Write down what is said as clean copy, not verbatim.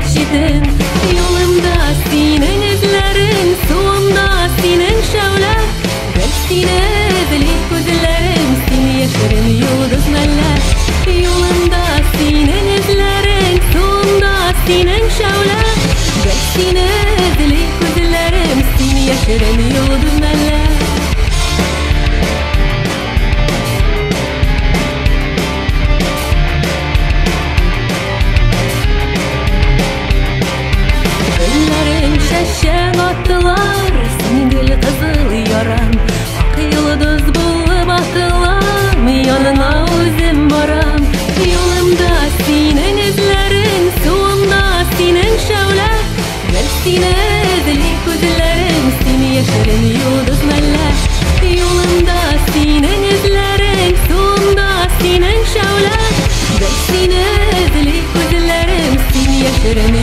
geçidin. Yolumda senin izlerin, suvumda senin şevler. Geçtiğine dili gözlerim, seni yaşarım yıldız meller. Yolumda senin izlerin, suvumda senin şevler. Geçtiğine dili gözlerim, seni yaşarım yıldız meller. Şeşen attılar, senin dil kızıl yaran. Ak yıldız bulup akılam, yanına özüm varam. Yolumda senin izlerin, suvumda senin şevler. Geçtiğine dili gözlerim, seni yaşarım yıldız meller. Yolumda senin izlerin, suvumda senin şevler. Geçtiğine dili gözlerim, seni yaşarım